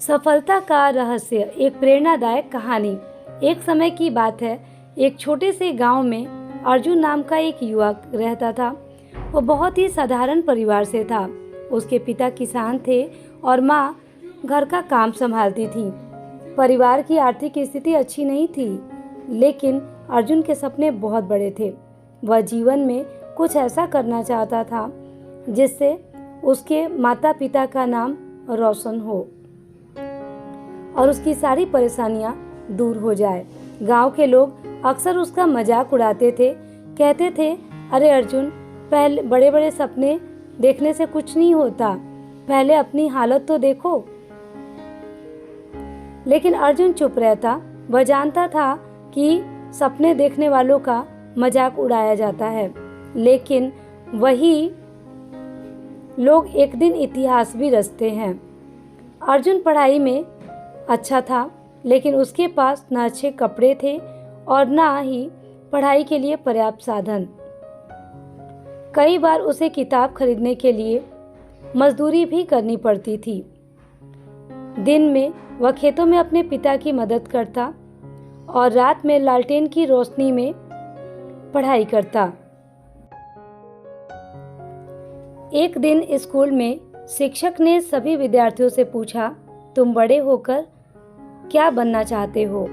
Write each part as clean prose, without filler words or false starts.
सफलता का रहस्य, एक प्रेरणादायक कहानी। एक समय की बात है, एक छोटे से गांव में अर्जुन नाम का एक युवक रहता था। वो बहुत ही साधारण परिवार से था। उसके पिता किसान थे और माँ घर का काम संभालती थी। परिवार की आर्थिक स्थिति अच्छी नहीं थी, लेकिन अर्जुन के सपने बहुत बड़े थे। वह जीवन में कुछ ऐसा करना चाहता था जिससे उसके माता पिता का नाम रोशन हो और उसकी सारी परेशानियां दूर हो जाए। गांव के लोग अक्सर उसका मजाक उड़ाते थे, कहते थे, अरे अर्जुन, पहले बड़े बड़े सपने देखने से कुछ नहीं होता, पहले अपनी हालत तो देखो। लेकिन अर्जुन चुप रहता। वह जानता था कि सपने देखने वालों का मजाक उड़ाया जाता है, लेकिन वही लोग एक दिन इतिहास भी रचते हैं। अर्जुन पढ़ाई में अच्छा था, लेकिन उसके पास न अच्छे कपड़े थे और न ही पढ़ाई के लिए पर्याप्त साधन। कई बार उसे किताब खरीदने के लिए मजदूरी भी करनी पड़ती थी। दिन में वह खेतों में अपने पिता की मदद करता और रात में लालटेन की रोशनी में पढ़ाई करता। एक दिन स्कूल में शिक्षक ने सभी विद्यार्थियों से पूछा, तुम बड़े होकर क्या बनना चाहते हो?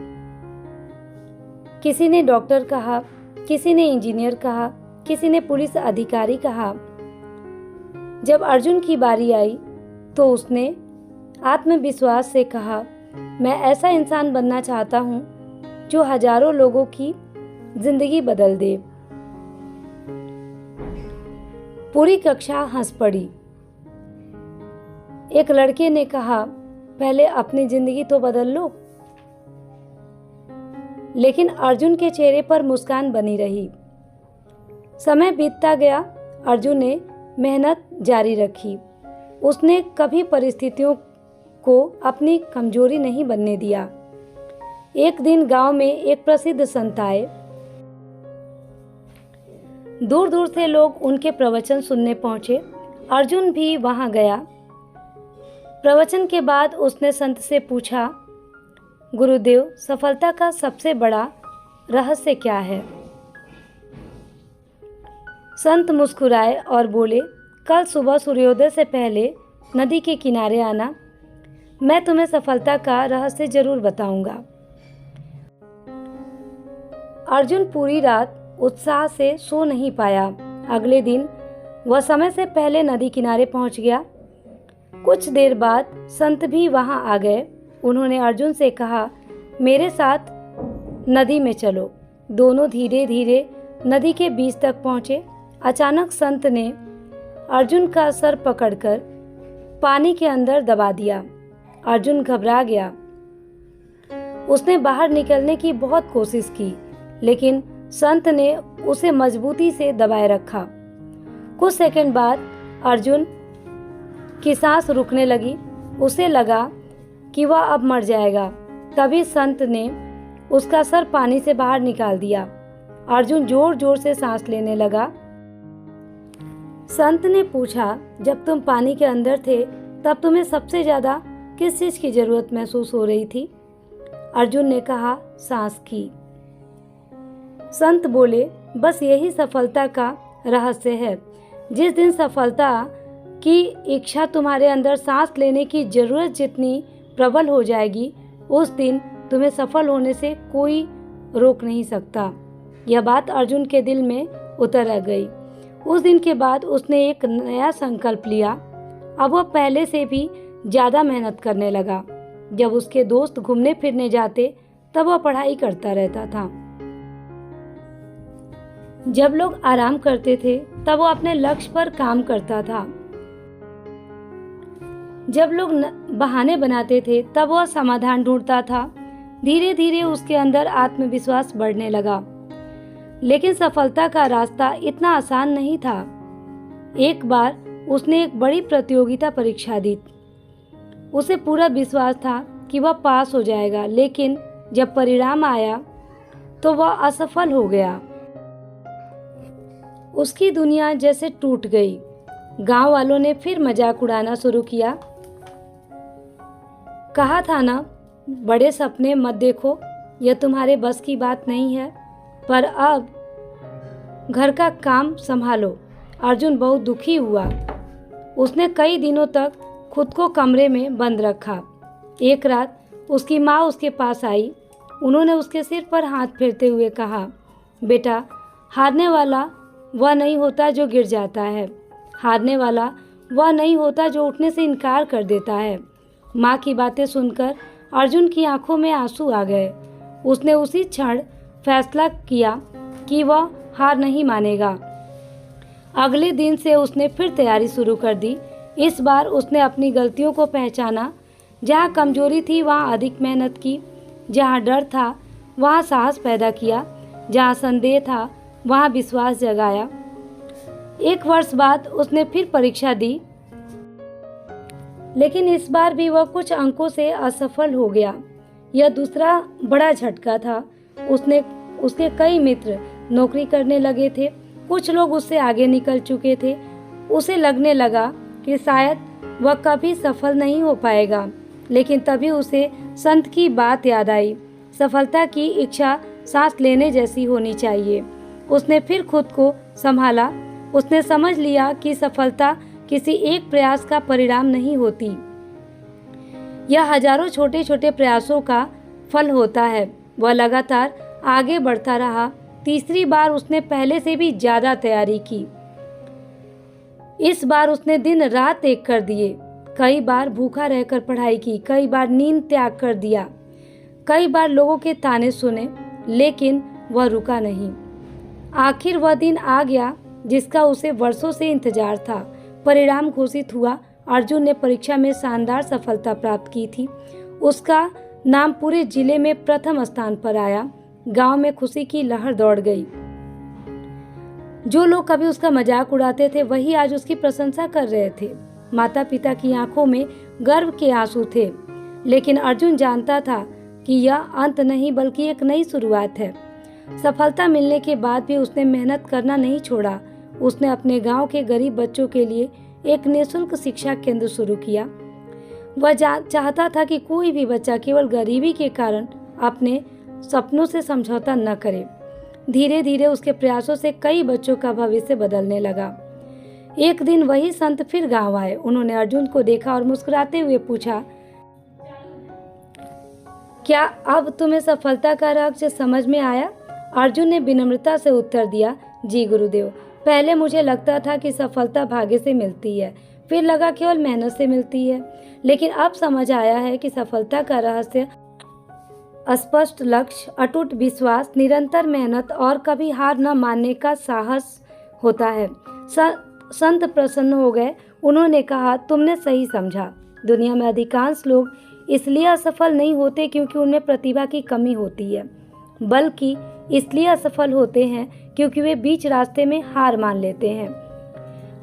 किसी ने डॉक्टर कहा, किसी ने इंजीनियर कहा, किसी ने पुलिस अधिकारी कहा। जब अर्जुन की बारी आई तो उसने आत्मविश्वास से कहा, मैं ऐसा इंसान बनना चाहता हूँ जो हजारों लोगों की जिंदगी बदल दे। पूरी कक्षा हंस पड़ी। एक लड़के ने कहा, पहले अपनी जिंदगी तो बदल लो। लेकिन अर्जुन के चेहरे पर मुस्कान बनी रही। समय बीतता गया, अर्जुन ने मेहनत जारी रखी। उसने कभी परिस्थितियों को अपनी कमजोरी नहीं बनने दिया। एक दिन गांव में एक प्रसिद्ध संत आए। दूर दूर से लोग उनके प्रवचन सुनने पहुंचे। अर्जुन भी वहां गया। प्रवचन के बाद उसने संत से पूछा, गुरुदेव, सफलता का सबसे बड़ा रहस्य क्या है? संत मुस्कुराए और बोले, कल सुबह सूर्योदय से पहले नदी के किनारे आना, मैं तुम्हें सफलता का रहस्य जरूर बताऊंगा। अर्जुन पूरी रात उत्साह से सो नहीं पाया। अगले दिन वह समय से पहले नदी किनारे पहुंच गया। कुछ देर बाद संत भी वहां आ गए। उन्होंने अर्जुन से कहा, मेरे साथ नदी में चलो। दोनों धीरे धीरे नदी के बीच तक पहुंचे। अचानक संत ने अर्जुन का सर पकड़कर पानी के अंदर दबा दिया। अर्जुन घबरा गया। उसने बाहर निकलने की बहुत कोशिश की, लेकिन संत ने उसे मजबूती से दबाए रखा। कुछ सेकंड बाद अर्जुन की सांस रुकने लगी। उसे लगा कि वह अब मर जाएगा। तभी संत ने उसका सर पानी से बाहर निकाल दिया। अर्जुन जोर जोर से सांस लेने लगा। संत ने पूछा, जब तुम पानी के अंदर थे तब तुम्हें सबसे ज्यादा किस चीज की जरूरत महसूस हो रही थी? अर्जुन ने कहा, सांस की। संत बोले, बस यही सफलता का रहस्य है। जिस दिन सफलता की इच्छा तुम्हारे अंदर सांस लेने की जरूरत जितनी प्रबल हो जाएगी, उस दिन तुम्हें सफल होने से कोई रोक नहीं सकता। यह बात अर्जुन के दिल में उतर गई। उस दिन के बाद उसने एक नया संकल्प लिया। अब वह पहले से भी ज्यादा मेहनत करने लगा। जब उसके दोस्त घूमने फिरने जाते तब वह पढ़ाई करता रहता था। जब लोग आराम करते थे तब वो अपने लक्ष्य पर काम करता था। जब लोग बहाने बनाते थे तब वह समाधान ढूंढता था। धीरे धीरे उसके अंदर आत्मविश्वास बढ़ने लगा। लेकिन सफलता का रास्ता इतना आसान नहीं था। एक बार उसने एक बड़ी प्रतियोगिता परीक्षा दी। उसे पूरा विश्वास था कि वह पास हो जाएगा, लेकिन जब परिणाम आया तो वह असफल हो गया। उसकी दुनिया जैसे टूट गई। गांव वालों ने फिर मजाक उड़ाना शुरू किया। कहा था ना, बड़े सपने मत देखो, यह तुम्हारे बस की बात नहीं है। पर अब घर का काम संभालो। अर्जुन बहुत दुखी हुआ। उसने कई दिनों तक खुद को कमरे में बंद रखा। एक रात उसकी माँ उसके पास आई। उन्होंने उसके सिर पर हाथ फेरते हुए कहा, बेटा, हारने वाला वह नहीं होता जो गिर जाता है, हारने वाला वह नहीं होता जो उठने से इनकार कर देता है। माँ की बातें सुनकर अर्जुन की आंखों में आंसू आ गए। उसने उसी क्षण फैसला किया कि वह हार नहीं मानेगा। अगले दिन से उसने फिर तैयारी शुरू कर दी। इस बार उसने अपनी गलतियों को पहचाना। जहाँ कमजोरी थी वहाँ अधिक मेहनत की, जहाँ डर था वहाँ साहस पैदा किया, जहाँ संदेह था वहाँ विश्वास जगाया। 1 वर्ष बाद उसने फिर परीक्षा दी, लेकिन इस बार भी वह कुछ अंकों से असफल हो गया। यह दूसरा बड़ा झटका था। उसके कई मित्र नौकरी करने लगे थे। कुछ लोग उससे आगे निकल चुके थे। उसे लगने लगा कि शायद वह कभी सफल नहीं हो पाएगा। लेकिन तभी उसे संत की बात याद आई, सफलता की इच्छा सांस लेने जैसी होनी चाहिए। उसने फिर खुद को संभाला। उसने समझ लिया कि सफलता किसी एक प्रयास का परिणाम नहीं होती, यह हजारों छोटे छोटे प्रयासों का फल होता है। वह लगातार आगे बढ़ता रहा। तीसरी बार उसने पहले से भी ज्यादा तैयारी की। इस बार उसने दिन रात एक कर दिए। कई बार भूखा रहकर पढ़ाई की, कई बार नींद त्याग कर दिया, कई बार लोगों के ताने सुने, लेकिन वह रुका नहीं। आखिर वह दिन आ गया जिसका उसे वर्षों से इंतजार था। परिणाम घोषित हुआ। अर्जुन ने परीक्षा में शानदार सफलता प्राप्त की थी। उसका नाम पूरे जिले में प्रथम स्थान पर आया। गांव में खुशी की लहर दौड़ गई। जो लोग कभी उसका मजाक उड़ाते थे वही आज उसकी प्रशंसा कर रहे थे। माता पिता की आंखों में गर्व के आंसू थे। लेकिन अर्जुन जानता था कि यह अंत नहीं बल्कि एक नई शुरुआत है। सफलता मिलने के बाद भी उसने मेहनत करना नहीं छोड़ा। उसने अपने गांव के गरीब बच्चों के लिए एक निःशुल्क शिक्षा केंद्र शुरू किया। वह चाहता था कि कोई भी बच्चा केवल गरीबी के कारण अपने सपनों से समझौता न करे। धीरे धीरे उसके प्रयासों से कई बच्चों का भविष्य बदलने लगा। एक दिन वही संत फिर गांव आए। उन्होंने अर्जुन को देखा और मुस्कुराते हुए पूछा, क्या अब तुम्हें सफलता का रहस्य समझ में आया? अर्जुन ने विनम्रता से उत्तर दिया, जी गुरुदेव, पहले मुझे लगता था कि सफलता भाग्य से मिलती है, फिर लगा केवल मेहनत से मिलती है, लेकिन अब समझ आया है कि सफलता का रहस्य स्पष्ट लक्ष्य, अटूट विश्वास, निरंतर मेहनत और कभी हार न मानने का साहस होता है। संत प्रसन्न हो गए। उन्होंने कहा, तुमने सही समझा। दुनिया में अधिकांश लोग इसलिए असफल नहीं होते क्योंकि उनमें प्रतिभा की कमी होती है, बल्कि इसलिए असफल होते हैं क्योंकि वे बीच रास्ते में हार मान लेते हैं।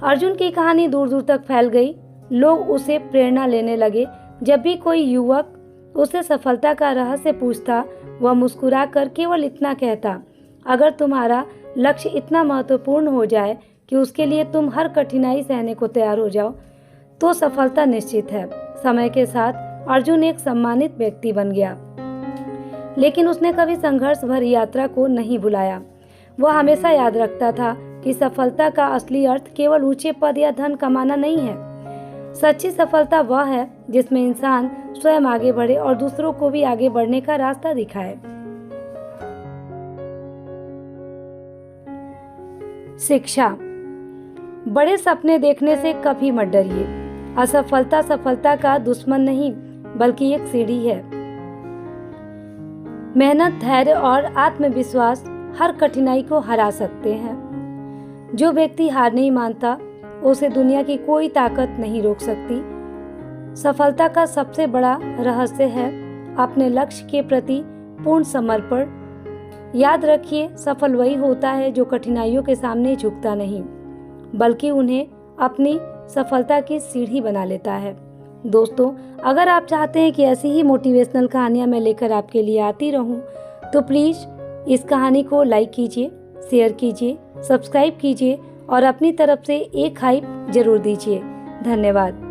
अर्जुन की कहानी दूर दूर तक फैल गई। लोग उसे प्रेरणा लेने लगे। जब भी कोई युवक उससे सफलता का रहस्य पूछता, वह मुस्कुराकर केवल इतना कहता, अगर तुम्हारा लक्ष्य इतना महत्वपूर्ण हो जाए कि उसके लिए तुम हर कठिनाई सहने को तैयार हो जाओ, तो सफलता निश्चित है। समय के साथ अर्जुन एक सम्मानित व्यक्ति बन गया, लेकिन उसने कभी संघर्ष भरी यात्रा को नहीं भुलाया। वह हमेशा याद रखता था कि सफलता का असली अर्थ केवल ऊंचे पद या धन कमाना नहीं है। सच्ची सफलता वह है जिसमें इंसान स्वयं आगे बढ़े और दूसरों को भी आगे बढ़ने का रास्ता दिखाए। शिक्षा। बड़े सपने देखने से कभी मत डरिए। असफलता सफलता का दुश्मन नहीं बल्कि एक सीढ़ी है। मेहनत, धैर्य और आत्मविश्वास हर कठिनाई को हरा सकते हैं। जो व्यक्ति हार नहीं मानता, उसे दुनिया की कोई ताकत नहीं रोक सकती। सफलता का सबसे बड़ा रहस्य है अपने लक्ष्य के प्रति पूर्ण समर्पण। याद रखिए, सफल वही होता है जो कठिनाइयों के सामने झुकता नहीं, बल्कि उन्हें अपनी सफलता की सीढ़ी बना लेता है। दोस्तों, अगर आप चाहते हैं कि ऐसी ही मोटिवेशनल कहानियां मैं लेकर आपके लिए आती रहूं, तो प्लीज़ इस कहानी को लाइक कीजिए, शेयर कीजिए, सब्सक्राइब कीजिए और अपनी तरफ से एक हाइप जरूर दीजिए। धन्यवाद।